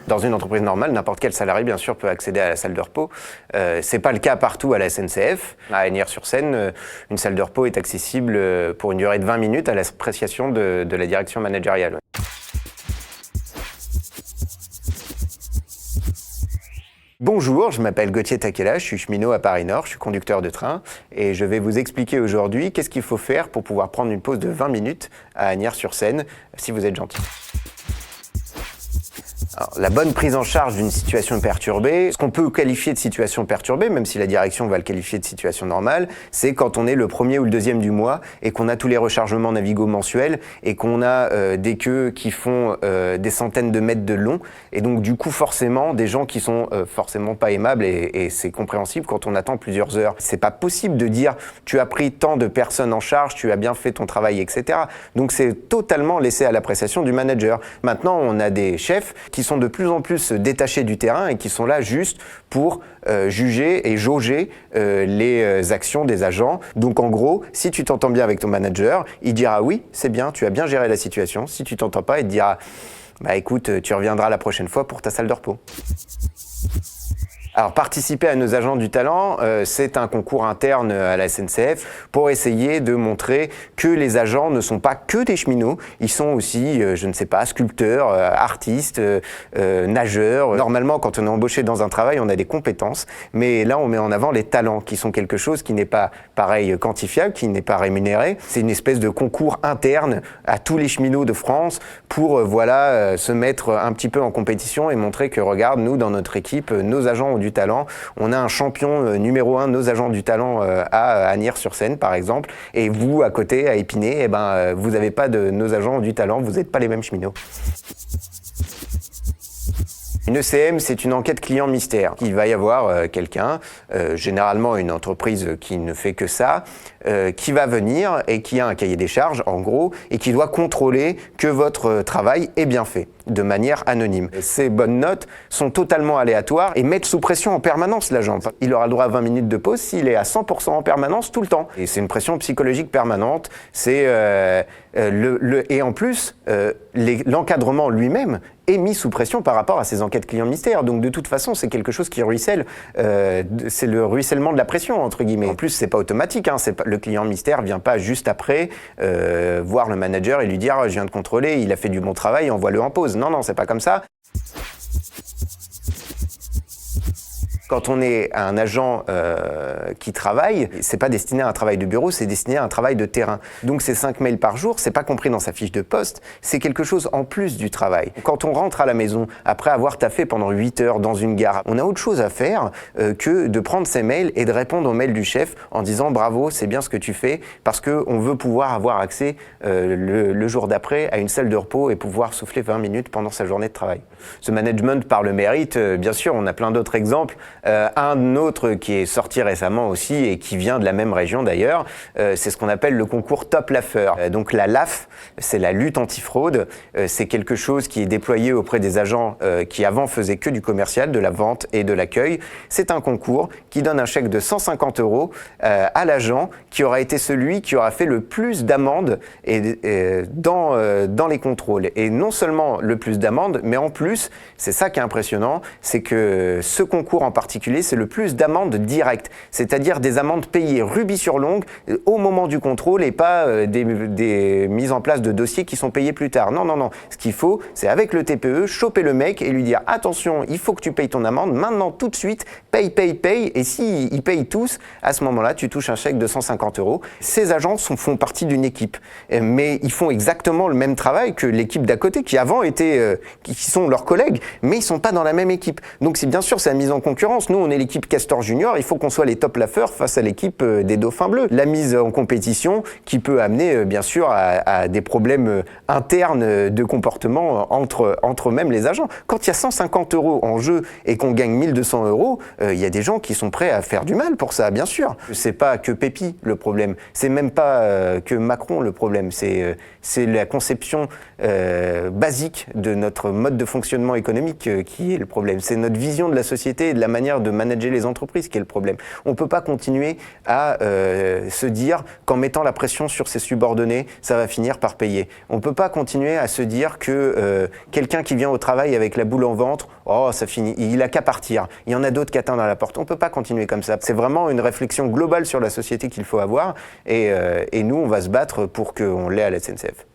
Dans une entreprise normale, n'importe quel salarié, bien sûr, peut accéder à la salle de repos. C'est pas le cas partout à la SNCF. À Asnières-sur-Seine, une salle de repos est accessible pour une durée de 20 minutes à l'appréciation de la direction managériale. Bonjour, je m'appelle Gauthier Takela, je suis cheminot à Paris Nord, je suis conducteur de train et je vais vous expliquer aujourd'hui qu'est-ce qu'il faut faire pour pouvoir prendre une pause de 20 minutes à Asnières-sur-Seine, si vous êtes gentil. Alors, la bonne prise en charge d'une situation perturbée, ce qu'on peut qualifier de situation perturbée, même si la direction va le qualifier de situation normale, c'est quand on est le premier ou le deuxième du mois et qu'on a tous les rechargements Navigo mensuels et qu'on a des queues qui font des centaines de mètres de long et donc du coup forcément des gens qui sont forcément pas aimables et c'est compréhensible quand on attend plusieurs heures. C'est pas possible de dire tu as pris tant de personnes en charge, tu as bien fait ton travail, etc. Donc c'est totalement laissé à l'appréciation du manager. Maintenant on a des chefs qui sont de plus en plus détachés du terrain et qui sont là juste pour juger et jauger les actions des agents. Donc en gros, si tu t'entends bien avec ton manager, il dira oui, c'est bien, tu as bien géré la situation. Si tu t'entends pas, il te dira bah écoute, tu reviendras la prochaine fois pour ta salle de repos. Alors participer à nos agents du talent, c'est un concours interne à la SNCF pour essayer de montrer que les agents ne sont pas que des cheminots, ils sont aussi, je ne sais pas, sculpteurs, artistes, nageurs. Normalement, quand on est embauché dans un travail, on a des compétences, mais là on met en avant les talents qui sont quelque chose qui n'est pas pareil quantifiable, qui n'est pas rémunéré. C'est une espèce de concours interne à tous les cheminots de France pour se mettre un petit peu en compétition et montrer que regarde, nous dans notre équipe, nos agents ont du talent. On a un champion numéro 1 de nos agents du talent à Asnières-sur-Seine par exemple, et vous à côté à Épinay, vous n'avez pas de nos agents du talent, vous n'êtes pas les mêmes cheminots. Une ECM, c'est une enquête client mystère. Il va y avoir quelqu'un, généralement une entreprise qui ne fait que ça, qui va venir et qui a un cahier des charges, en gros, et qui doit contrôler que votre travail est bien fait, de manière anonyme. Ces bonnes notes sont totalement aléatoires et mettent sous pression en permanence l'agent. Il aura le droit à 20 minutes de pause s'il est à 100% en permanence tout le temps. Et c'est une pression psychologique permanente. Et en plus, l'encadrement lui-même est mis sous pression par rapport à ces enquêtes clients mystères. Donc de toute façon, c'est quelque chose qui ruisselle. C'est le ruissellement de la pression, entre guillemets. En plus, c'est pas automatique. Le client mystère vient pas juste après voir le manager et lui dire je viens de contrôler, il a fait du bon travail, envoie-le en pause. Non, c'est pas comme ça. Quand on est un agent qui travaille, c'est pas destiné à un travail de bureau, c'est destiné à un travail de terrain. Donc ces 5 mails par jour, c'est pas compris dans sa fiche de poste, c'est quelque chose en plus du travail. Quand on rentre à la maison, après avoir taffé pendant 8 heures dans une gare, on a autre chose à faire que de prendre ces mails et de répondre aux mails du chef en disant bravo, c'est bien ce que tu fais, parce qu'on veut pouvoir avoir accès le jour d'après à une salle de repos et pouvoir souffler 20 minutes pendant sa journée de travail. Ce management par le mérite, bien sûr, on a plein d'autres exemples. Un autre qui est sorti récemment aussi et qui vient de la même région d'ailleurs, c'est ce qu'on appelle le concours Top Laffeur. Donc la LAF, c'est la lutte antifraude. C'est quelque chose qui est déployé auprès des agents qui avant faisaient que du commercial, de la vente et de l'accueil. C'est un concours qui donne un chèque de 150 € à l'agent qui aura été celui qui aura fait le plus d'amendes dans les contrôles. Et non seulement le plus d'amendes, mais en plus, c'est ça qui est impressionnant, c'est que ce concours en particulier, c'est le plus d'amendes directes, c'est-à-dire des amendes payées rubis sur l'ongle au moment du contrôle et pas des mises en place de dossiers qui sont payés plus tard. Non. Ce qu'il faut, c'est avec le TPE, choper le mec et lui dire attention, il faut que tu payes ton amende, maintenant tout de suite, paye, et s'ils payent tous, à ce moment-là, tu touches un chèque de 150 €. Ces agents font partie d'une équipe, mais ils font exactement le même travail que l'équipe d'à côté, qui avant étaient, qui sont leurs collègues, mais ils sont pas dans la même équipe. Donc c'est bien sûr, c'est la mise en concurrence. Nous, on est l'équipe Castor Junior, il faut qu'on soit les top laffeurs face à l'équipe des Dauphins Bleus. La mise en compétition qui peut amener, bien sûr, à des problèmes internes de comportement entre même les agents. Quand il y a 150 € en jeu et qu'on gagne 1200 €, il y a des gens qui sont prêts à faire du mal pour ça, bien sûr. C'est pas que Pépi le problème, c'est même pas que Macron le problème, c'est la conception basique de notre mode de fonctionnement économique qui est le problème. C'est notre vision de la société et de la manière de manager les entreprises qui est le problème. On ne peut pas continuer à se dire qu'en mettant la pression sur ses subordonnés, ça va finir par payer. On ne peut pas continuer à se dire que quelqu'un qui vient au travail avec la boule au ventre, oh ça finit, il n'a qu'à partir. Il y en a d'autres qui attendent à la porte. On ne peut pas continuer comme ça. C'est vraiment une réflexion globale sur la société qu'il faut avoir et nous, on va se battre pour qu'on l'ait à la SNCF.